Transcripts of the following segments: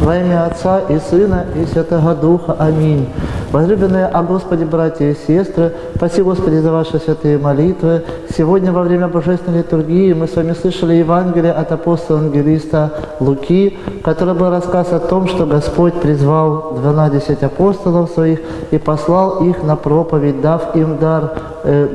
Во имя Отца и Сына и Святого Духа. Аминь. Возлюбленные о Господе, братья и сестры, спаси, Господи, за ваши святые молитвы. Сегодня во время Божественной литургии мы с вами слышали Евангелие от апостола-евангелиста Луки, в котором был рассказ о том, что Господь призвал 12 апостолов своих и послал их на проповедь, дав им дар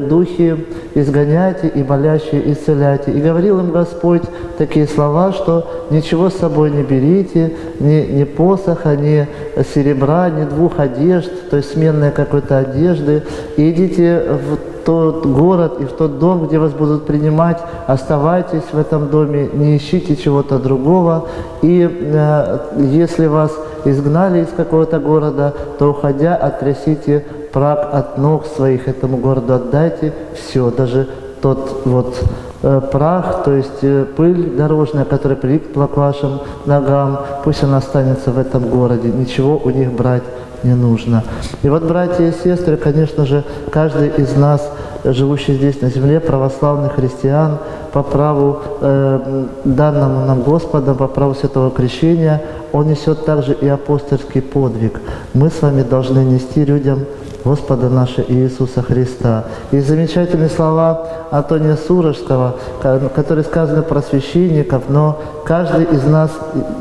духи изгоняйте и болящие исцеляйте. И говорил им Господь такие слова, что ничего с собой не берите, ни посоха, ни серебра, ни двух одежд, то есть сменной какой-то одежды, и идите в тот город и в тот дом, где вас будут принимать, оставайтесь в этом доме, не ищите чего-то другого, и если вас изгнали из какого-то города, то, уходя, оттрясите прах от ног своих этому городу, отдайте все, даже тот вот прах, то есть пыль дорожная, которая прилипла к вашим ногам, пусть она останется в этом городе, ничего у них брать не нужно. И вот, братья и сестры, конечно же, каждый из нас, живущий здесь на земле, православных христиан, по праву данному нам Господом, по праву Святого Крещения, он несет также и апостольский подвиг. Мы с вами должны нести людям Господа нашего Иисуса Христа. И замечательные слова Антония Сурожского, которые сказаны про священников, но каждый из нас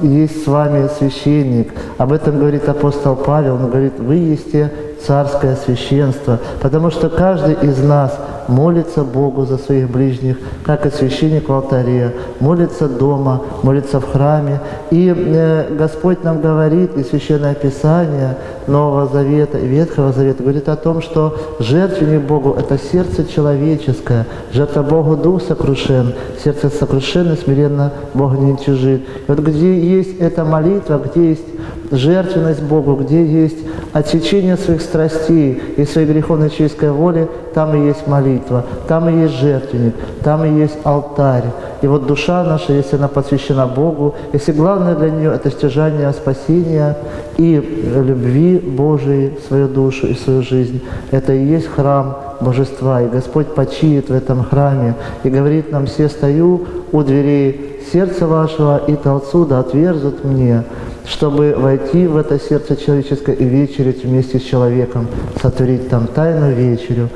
есть с вами священник. Об этом говорит апостол Павел, он говорит, вы есте царское священство, потому что каждый из нас молится Богу за своих ближних, как и священник в алтаре, молится дома, молится в храме. И Господь нам говорит, и Священное Писание Нового Завета и Ветхого Завета говорит о том, что жертвенник Богу – это сердце человеческое, жертва Богу дух сокрушен, сердце сокрушенно, смиренно Бог не тяжит. И вот где есть эта молитва, где есть жертвенность Богу, где есть отсечение своих страстей и своей греховной человеческой воли, там и есть молитва, там и есть жертвенник, там и есть алтарь. И вот душа наша, если она посвящена Богу, если главное для нее это стяжание спасения и любви Божией в свою душу и в свою жизнь, это и есть храм Божества. И Господь почиет в этом храме и говорит нам: «Се стою у дверей сердца вашего, и толцу да отверзут мне», чтобы войти в это сердце человеческое и вечерить вместе с человеком, сотворить там тайную вечерю.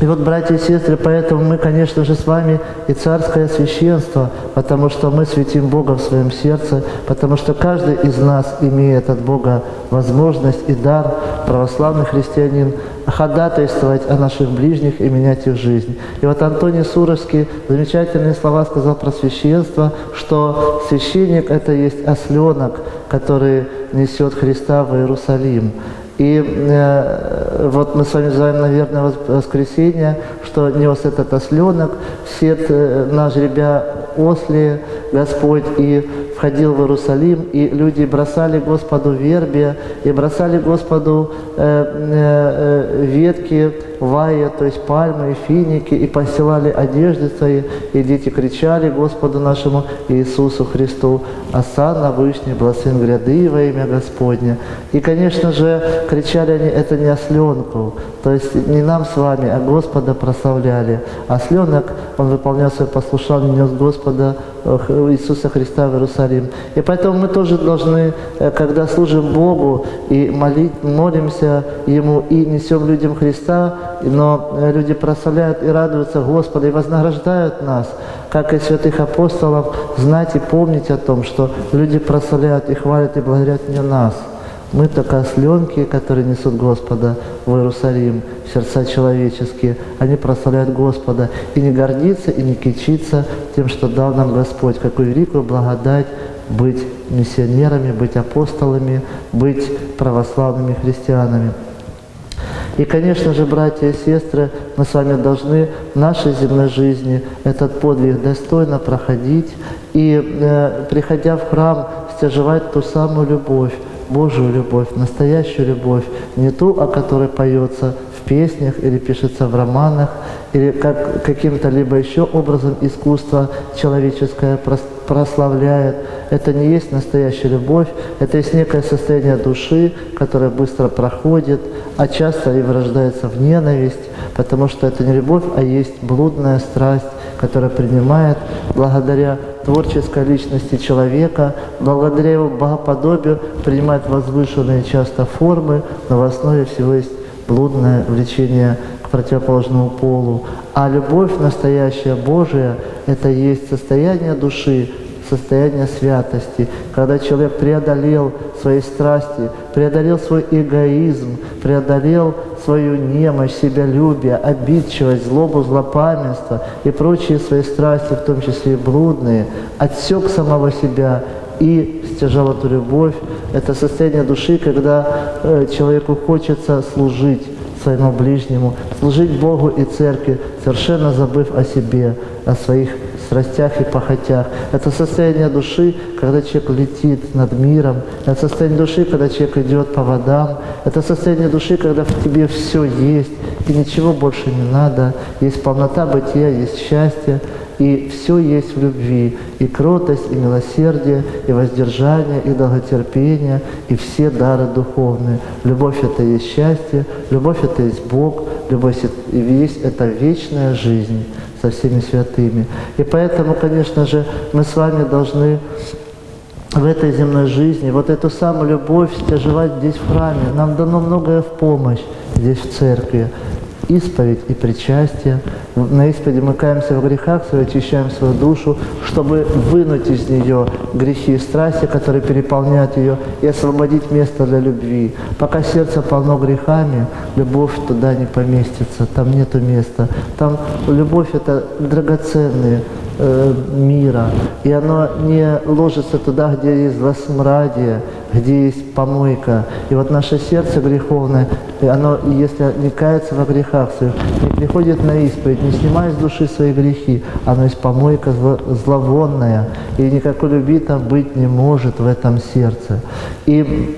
И вот, братья и сестры, поэтому мы, конечно же, с вами и царское священство, потому что мы светим Бога в своем сердце, потому что каждый из нас имеет от Бога возможность и дар, православный христианин, ходатайствовать о наших ближних и менять их жизнь. И вот Антоний Сурожский замечательные слова сказал про священство, что священник – это есть осленок, который несет Христа в Иерусалим. И вот мы с вами знаем, наверное, воскресенье, что нес этот осленок, сет на жребя осле Господь, и входил в Иерусалим, и люди бросали Господу вербия, и бросали Господу ветки вая, то есть пальмы и финики, и постилали одежды свои, и дети кричали Господу нашему Иисусу Христу: «Осанна вышний, благословен гряды во имя Господне». И, конечно же, кричали они это не осленку, то есть не нам с вами, а Господа прославляли. Осленок, он выполнял свое послушание, нес Господа Иисуса Христа в Иерусалим. И поэтому мы тоже должны, когда служим Богу и молимся Ему и несем людям Христа, но люди прославляют и радуются Господу и вознаграждают нас, как и святых апостолов, знать и помнить о том, что люди прославляют и хвалят и благодарят не нас. Мы только осленки, которые несут Господа в Иерусалим, в сердца человеческие. Они прославляют Господа. И не гордиться, и не кичиться тем, что дал нам Господь. Какую великую благодать быть миссионерами, быть апостолами, быть православными христианами. И, конечно же, братья и сестры, мы с вами должны в нашей земной жизни этот подвиг достойно проходить и, приходя в храм, стяжевать ту самую любовь, Божию любовь, настоящую любовь, не ту, о которой поется в песнях или пишется в романах, или как каким-то либо еще образом искусство человеческое прославляет. Это не есть настоящая любовь, это есть некое состояние души, которое быстро проходит, а часто и вырождается в ненависть, потому что это не любовь, а есть блудная страсть, которая принимает благодаря творческой личности человека, благодаря его богоподобию принимает возвышенные часто формы, но в основе всего есть блудное влечение к противоположному полу. А любовь настоящая Божия – это есть состояние души, состояние святости, когда человек преодолел свои страсти, преодолел свой эгоизм, преодолел свою немощь, себялюбие, обидчивость, злобу, злопамятство и прочие свои страсти, в том числе и блудные, отсек самого себя и стяжал эту любовь. Это состояние души, когда человеку хочется служить своему ближнему, служить Богу и Церкви, совершенно забыв о себе, о своих страстях и похотях. Это состояние души, когда человек летит над миром. Это состояние души, когда человек идет по водам. Это состояние души, когда в тебе все есть, и ничего больше не надо. Есть полнота бытия, есть счастье, и все есть в любви. И кротость, и милосердие, и воздержание, и долготерпение, и все дары духовные. Любовь — это есть счастье, любовь — это есть Бог, любовь — это вечная жизнь со всеми святыми. И поэтому, конечно же, мы с вами должны в этой земной жизни вот эту самую любовь стяжевать здесь в храме. Нам дано многое в помощь здесь в церкви. Исповедь и причастие. На исповеди мы каемся в грехах, очищаем свою душу, чтобы вынуть из нее грехи и страсти, которые переполняют ее, и освободить место для любви. Пока сердце полно грехами, любовь туда не поместится, там нету места. Там любовь — это драгоценные мира, и оно не ложится туда, где есть злосмрадие, где есть помойка. И вот наше сердце греховное, оно, если не кается во грехах своих, не приходит на исповедь, не снимает с души свои грехи, оно есть помойка зловонная, и никакой любви там быть не может в этом сердце. И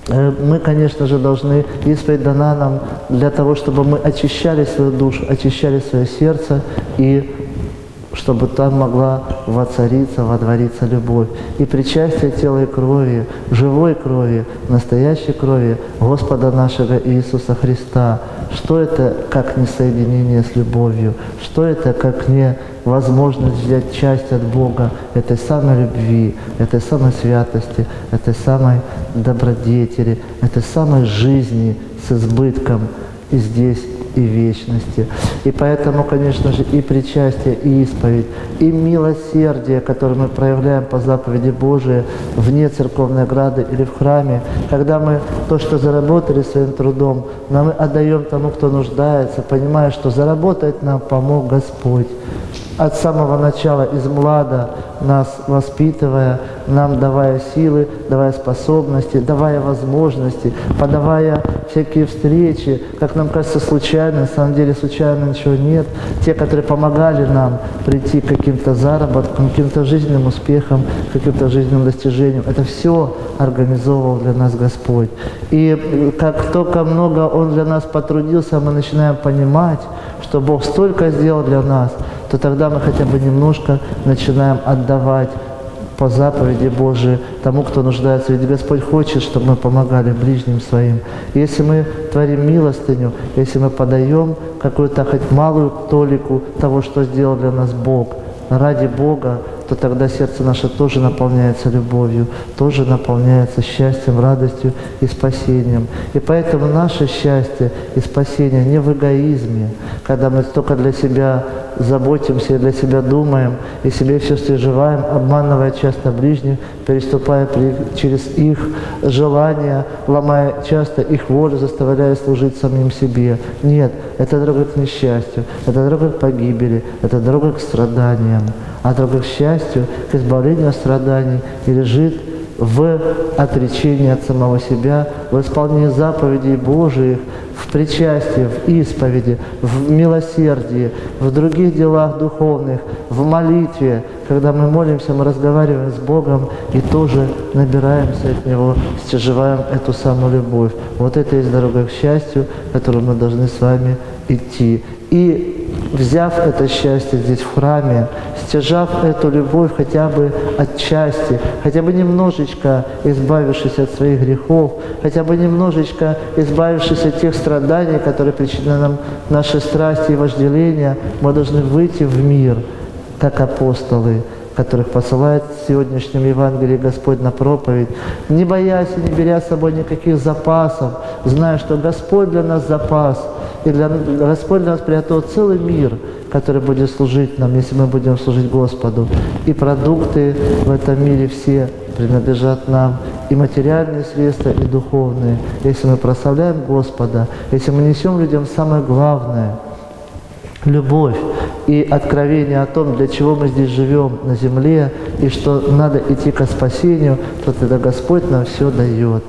мы, конечно же, должны, исповедь дана нам для того, чтобы мы очищали свою душу, очищали свое сердце, и чтобы там могла воцариться, водвориться любовь. И причастие тела и крови, живой крови, настоящей крови Господа нашего Иисуса Христа. Что это, как не соединение с любовью? Что это, как не возможность взять часть от Бога, этой самой любви, этой самой святости, этой самой добродетели, этой самой жизни с избытком и здесь, и вечности. И поэтому, конечно же, и причастие, и исповедь, и милосердие, которое мы проявляем по заповеди Божией вне церковной ограды или в храме, когда мы то, что заработали своим трудом, мы отдаем тому, кто нуждается, понимая, что заработать нам помог Господь. От самого начала, из млада, нас воспитывая, нам давая силы, давая способности, давая возможности, подавая всякие встречи, как нам кажется, случайно, на самом деле случайно ничего нет. Те, которые помогали нам прийти к каким-то заработкам, каким-то жизненным успехам, каким-то жизненным достижениям, это все организовывал для нас Господь. И как только много Он для нас потрудился, мы начинаем понимать, что Бог столько сделал для нас, то тогда мы хотя бы немножко начинаем отдавать по заповеди Божией тому, кто нуждается. Ведь Господь хочет, чтобы мы помогали ближним своим. Если мы творим милостыню, если мы подаем какую-то хоть малую толику того, что сделал для нас Бог, ради Бога, то тогда сердце наше тоже наполняется любовью, тоже наполняется счастьем, радостью и спасением. И поэтому наше счастье и спасение не в эгоизме, когда мы только для себя заботимся и для себя думаем, и себе все стяжеваем, обманывая часто ближних, переступая через их желания, ломая часто их волю, заставляя служить самим себе. Нет, это дорога к несчастью, это дорога к погибели, это дорога к страданиям. А дорога к счастью, к избавлению от страданий и лежит в отречении от самого себя, в исполнении заповедей Божиих, в причастии, в исповеди, в милосердии, в других делах духовных, в молитве. Когда мы молимся, мы разговариваем с Богом и тоже набираемся от Него, стяжеваем эту самую любовь. Вот это есть дорога к счастью, которую мы должны с вами идти. И взяв это счастье здесь в храме, стяжав эту любовь хотя бы отчасти, хотя бы немножечко избавившись от своих грехов, хотя бы немножечко избавившись от тех страданий, которые причиняют нам наши страсти и вожделения, мы должны выйти в мир, как апостолы, которых посылает в сегодняшнем Евангелии Господь на проповедь, не боясь и не беря с собой никаких запасов, зная, что Господь для нас запас, и Господь для нас приготовил целый мир, который будет служить нам, если мы будем служить Господу. И продукты в этом мире все принадлежат нам, и материальные средства, и духовные. Если мы прославляем Господа, если мы несем людям самое главное – любовь и откровение о том, для чего мы здесь живем на земле, и что надо идти ко спасению, то тогда Господь нам все дает.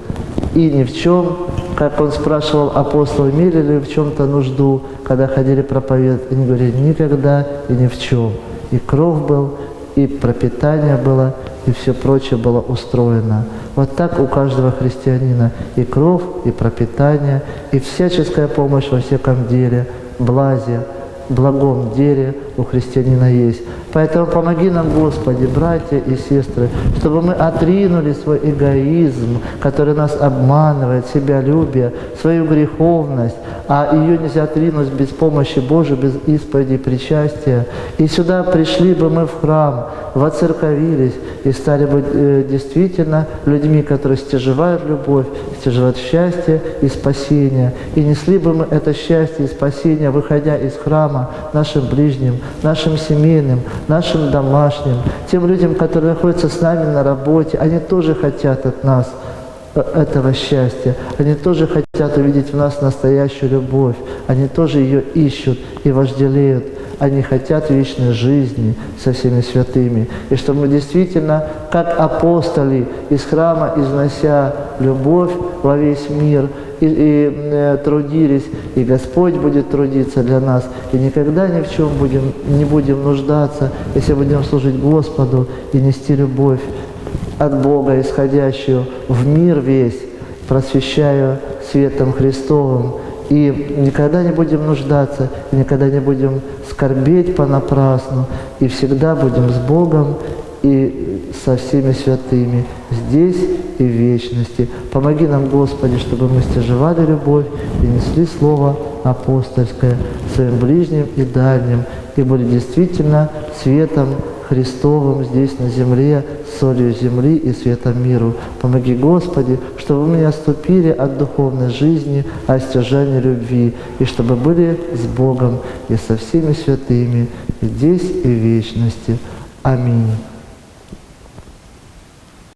И ни в чем, как Он спрашивал апостолов, имели ли в чем-то нужду, когда ходили проповедовать, они говорили, никогда и ни в чем. И кров был, и пропитание было, и все прочее было устроено. Вот так у каждого христианина и кров, и пропитание, и всяческая помощь во всяком деле, блазе, благом деле у христианина есть. Поэтому помоги нам, Господи, братья и сестры, чтобы мы отринули свой эгоизм, который нас обманывает, себялюбие, свою греховность, а ее нельзя отринуть без помощи Божией, без исповеди и причастия. И сюда пришли бы мы в храм, воцерковились и стали бы действительно людьми, которые стяжевают любовь, стяжевают счастье и спасение. И несли бы мы это счастье и спасение, выходя из храма, нашим ближним, нашим семейным, нашим домашним, тем людям, которые находятся с нами на работе. Они тоже хотят от нас этого счастья. Они тоже хотят увидеть в нас настоящую любовь. Они тоже ее ищут и вожделеют. Они хотят вечной жизни со всеми святыми. И чтобы мы действительно, как апостоли, из храма износя любовь во весь мир, и трудились, и Господь будет трудиться для нас, и никогда ни в чем не будем нуждаться, если будем служить Господу и нести любовь от Бога, исходящую в мир весь, просвещая светом Христовым, и никогда не будем нуждаться, и никогда не будем скорбеть понапрасну, и всегда будем с Богом и со всеми святыми, здесь и в вечности. Помоги нам, Господи, чтобы мы стяжевали любовь и несли Слово апостольское своим ближним и дальним, и были действительно светом Христовым здесь на земле, солью земли и светом миру. Помоги, Господи, чтобы мы не отступили от духовной жизни, от стяжания любви, и чтобы были с Богом и со всеми святыми здесь и в вечности. Аминь.